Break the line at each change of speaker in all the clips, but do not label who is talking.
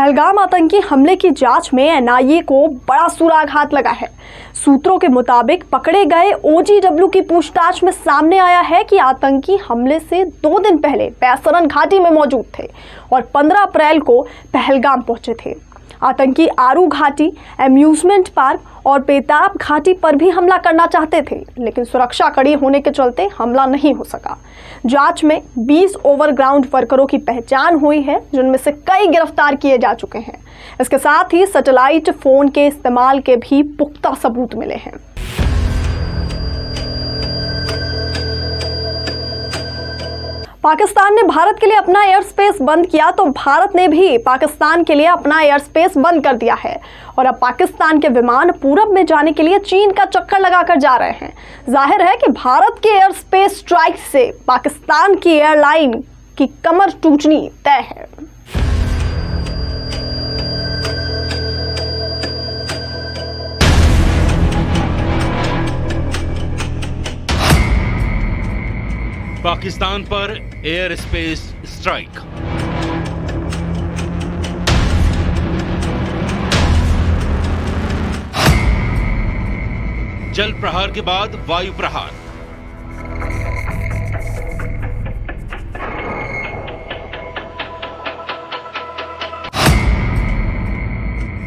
पहलगाम आतंकी हमले की जांच में एनआईए को बड़ा सुराग लगा है। सूत्रों के मुताबिक पकड़े गए ओजीडब्ल्यू की पूछताछ में सामने आया है कि आतंकी हमले से 2 दिन पहले बैसरन घाटी में मौजूद थे और 15 अप्रैल को पहलगाम पहुंचे थे। आतंकी आरू घाटी, एम्यूजमेंट पार्क और बेताब घाटी पर भी हमला करना चाहते थे, लेकिन सुरक्षा कड़ी होने के चलते हमला नहीं हो सका। जांच में 20 ओवरग्राउंड वर्करों की पहचान हुई है, जिनमें से कई गिरफ्तार किए जा चुके हैं। इसके साथ ही सैटेलाइट फोन के इस्तेमाल के भी पुख्ता सबूत मिले हैं। पाकिस्तान ने भारत के लिए अपना एयर स्पेस बंद किया तो भारत ने भी पाकिस्तान के लिए अपना एयर स्पेस बंद कर दिया है और अब पाकिस्तान के विमान पूरब में जाने के लिए चीन का चक्कर लगाकर जा रहे हैं। जाहिर है कि भारत के एयर स्पेस स्ट्राइक से पाकिस्तान की एयरलाइन की कमर टूटनी तय है।
पाकिस्तान पर एयर स्पेस स्ट्राइक। जल प्रहार के बाद वायु प्रहार।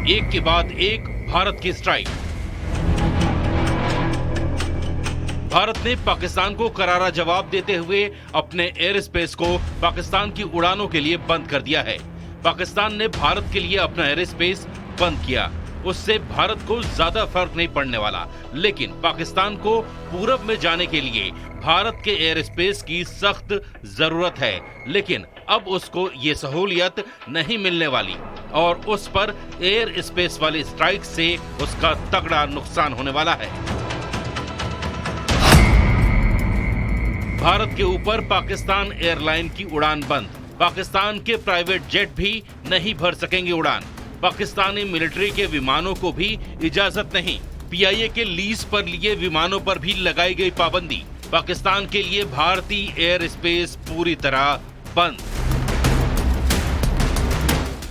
एक के बाद एक भारत की स्ट्राइक। भारत ने पाकिस्तान को करारा जवाब देते हुए अपने एयर स्पेस को पाकिस्तान की उड़ानों के लिए बंद कर दिया है। पाकिस्तान ने भारत के लिए अपना एयर स्पेस बंद किया, उससे भारत को ज्यादा फर्क नहीं पड़ने वाला, लेकिन पाकिस्तान को पूरब में जाने के लिए भारत के एयर स्पेस की सख्त जरूरत है। लेकिन अब उसको ये सहूलियत नहीं मिलने वाली और उस पर एयर स्पेस वाली स्ट्राइक से उसका तगड़ा नुकसान होने वाला है। भारत के ऊपर पाकिस्तान एयरलाइन की उड़ान बंद। पाकिस्तान के प्राइवेट जेट भी नहीं भर सकेंगे उड़ान। पाकिस्तानी मिलिट्री के विमानों को भी इजाजत नहीं। पीआईए के लीज पर लिए विमानों पर भी लगाई गई पाबंदी। पाकिस्तान के लिए भारतीय एयर स्पेस पूरी तरह बंद।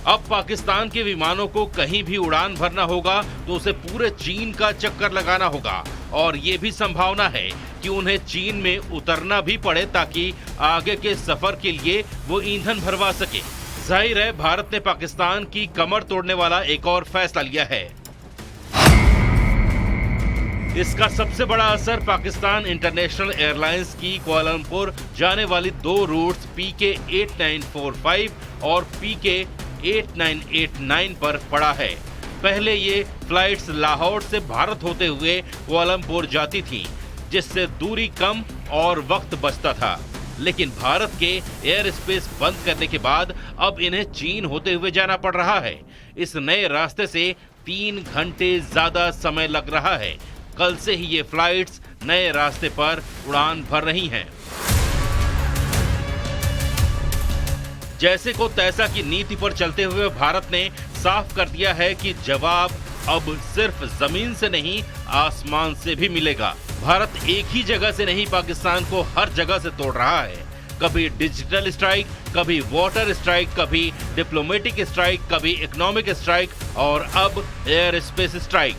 अब पाकिस्तान के विमानों को कहीं भी उड़ान भरना होगा तो उसे पूरे चीन का चक्कर लगाना होगा और ये भी संभावना है कि उन्हें चीन में उतरना भी पड़े ताकि आगे के सफर के लिए वो ईंधन भरवा सके। जाहिर है भारत ने पाकिस्तान की कमर तोड़ने वाला एक और फैसला लिया है। इसका सबसे बड़ा असर पाकिस्तान इंटरनेशनल एयरलाइंस की कुआलालंपुर जाने वाली 2 रूट्स PK 8945 और PK 8989 पर पड़ा है। पहले ये फ्लाइट्स लाहौर से भारत होते हुए कुआलालंपुर जाती थीं, जिससे दूरी कम और वक्त बचता था। लेकिन भारत के एयर स्पेस बंद करने के बाद अब इन्हें चीन होते हुए जाना पड़ रहा है। इस नए रास्ते से 3 घंटे ज्यादा समय लग रहा है। कल से ही ये फ्लाइट्स नए रास्ते पर उड़ान भर रही हैं। जैसे को तैसा की नीति पर चलते हुए भारत ने साफ कर दिया है कि जवाब अब सिर्फ जमीन से नहीं आसमान से भी मिलेगा। भारत एक ही जगह से नहीं पाकिस्तान को हर जगह से तोड़ रहा है। कभी डिजिटल स्ट्राइक, कभी वाटर स्ट्राइक, कभी डिप्लोमेटिक स्ट्राइक, कभी इकोनॉमिक स्ट्राइक और अब एयर स्पेस स्ट्राइक।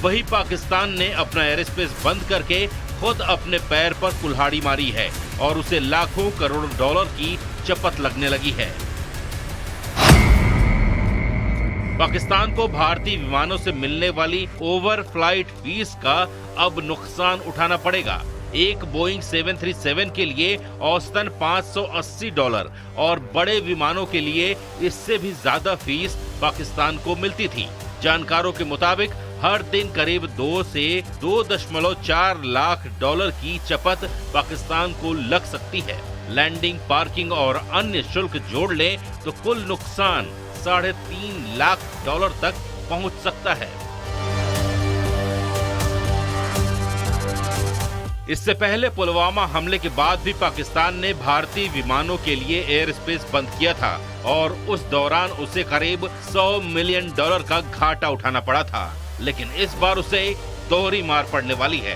वही पाकिस्तान ने अपना एयर स्पेस बंद करके खुद अपने पैर पर कुल्हाड़ी मारी है और उसे लाखों करोड़ डॉलर की चपत लगने लगी है। पाकिस्तान को भारतीय विमानों से मिलने वाली ओवर फ्लाइट फीस का अब नुकसान उठाना पड़ेगा। एक बोइंग 737 के लिए औसतन $580 और बड़े विमानों के लिए इससे भी ज्यादा फीस पाकिस्तान को मिलती थी। जानकारों के मुताबिक हर दिन करीब 2 से 2.4 लाख डॉलर की चपत पाकिस्तान को लग सकती है। लैंडिंग, पार्किंग और अन्य शुल्क जोड़ लें तो कुल नुकसान $3.5 लाख तक पहुंच सकता है। इससे पहले पुलवामा हमले के बाद भी पाकिस्तान ने भारतीय विमानों के लिए एयर स्पेस बंद किया था और उस दौरान उसे करीब $100 मिलियन का घाटा उठाना पड़ा था। लेकिन इस बार उसे दोहरी मार पड़ने वाली है।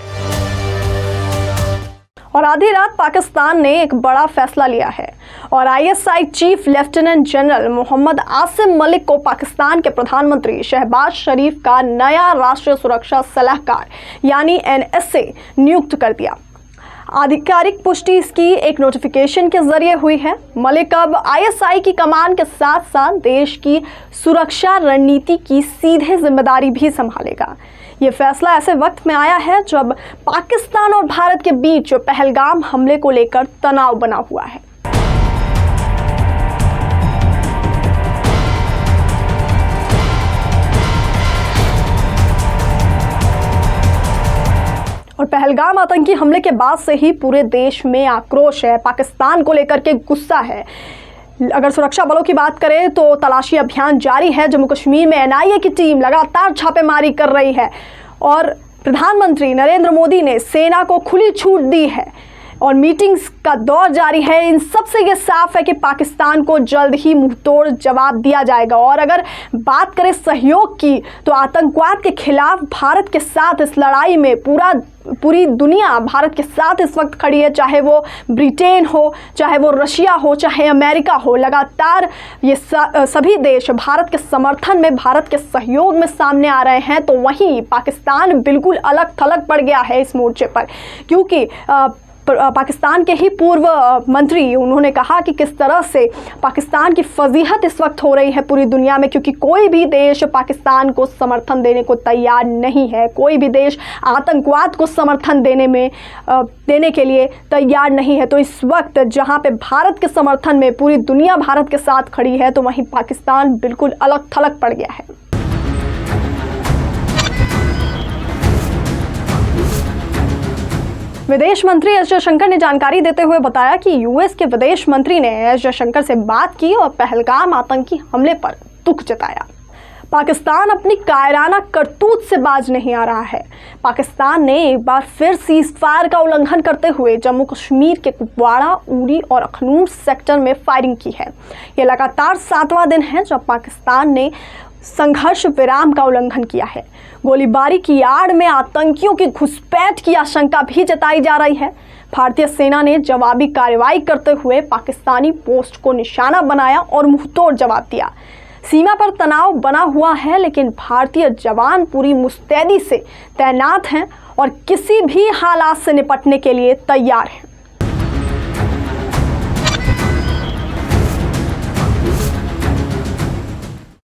और आधी रात पाकिस्तान ने एक बड़ा फैसला लिया है और ISI chief lieutenant general Mohammad Asim Malik को पाकिस्तान के प्रधानमंत्री शहबाज शरीफ का नया राष्ट्रीय सुरक्षा सलाहकार यानी एनएसए नियुक्त कर दिया। आधिकारिक पुष्टि इसकी एक नोटिफिकेशन के जरिए हुई है। मलिक अब आईएसआई की कमान के साथ साथ देश की सुरक्षा रणनीति की सीधे जिम्मेदारी भी संभालेगा। ये फैसला ऐसे वक्त में आया है जब पाकिस्तान और भारत के बीच पहलगाम हमले को लेकर तनाव बना हुआ है। और पहलगाम आतंकी हमले के बाद से ही पूरे देश में आक्रोश है, पाकिस्तान को लेकर के गुस्सा है। अगर सुरक्षा बलों की बात करें तो तलाशी अभियान जारी है। जम्मू कश्मीर में एनआईए की टीम लगातार छापेमारी कर रही है और प्रधानमंत्री नरेंद्र मोदी ने सेना को खुली छूट दी है और मीटिंग्स का दौर जारी है। इन सब से ये साफ है कि पाकिस्तान को जल्द ही मुंहतोड़ जवाब दिया जाएगा। और अगर बात करें सहयोग की तो आतंकवाद के खिलाफ भारत के साथ इस लड़ाई में पूरी दुनिया भारत के साथ इस वक्त खड़ी है, चाहे वो ब्रिटेन हो, चाहे वो रशिया हो, चाहे अमेरिका हो। लगातार ये सभी देश भारत के समर्थन में, भारत के सहयोग में सामने आ रहे हैं। तो वहीं पाकिस्तान बिल्कुल अलग थलग पड़ गया है इस मोर्चे पर, क्योंकि पाकिस्तान के ही पूर्व मंत्री उन्होंने कहा कि किस तरह से पाकिस्तान की फजीहत इस वक्त हो रही है पूरी दुनिया में, क्योंकि कोई भी देश पाकिस्तान को समर्थन देने को तैयार नहीं है। कोई भी देश आतंकवाद को समर्थन देने के लिए तैयार नहीं है। तो इस वक्त जहां पे भारत के समर्थन में पूरी दुनिया भारत के साथ खड़ी है, तो वहीं पाकिस्तान बिल्कुल अलग थलग पड़ गया है। विदेश मंत्री एस जयशंकर ने जानकारी देते हुए बताया कि यूएस के विदेश मंत्री ने एस जयशंकर से बात की और पहलगाम आतंकी हमले पर दुख जताया। पाकिस्तान अपनी कायराना करतूत से बाज नहीं आ रहा है। पाकिस्तान ने एक बार फिर सीज़फायर का उल्लंघन करते हुए जम्मू कश्मीर के कुपवाड़ा, उरी और अखनूर सेक्टर में फायरिंग की है। ये लगातार 7वां दिन है जब पाकिस्तान ने संघर्ष विराम का उल्लंघन किया है। गोलीबारी की आड़ में आतंकियों की घुसपैठ की आशंका भी जताई जा रही है। भारतीय सेना ने जवाबी कार्रवाई करते हुए पाकिस्तानी पोस्ट को निशाना बनाया और मुंहतोड़ जवाब दिया। सीमा पर तनाव बना हुआ है, लेकिन भारतीय जवान पूरी मुस्तैदी से तैनात हैं और किसी भी हालात से निपटने के लिए तैयार हैं।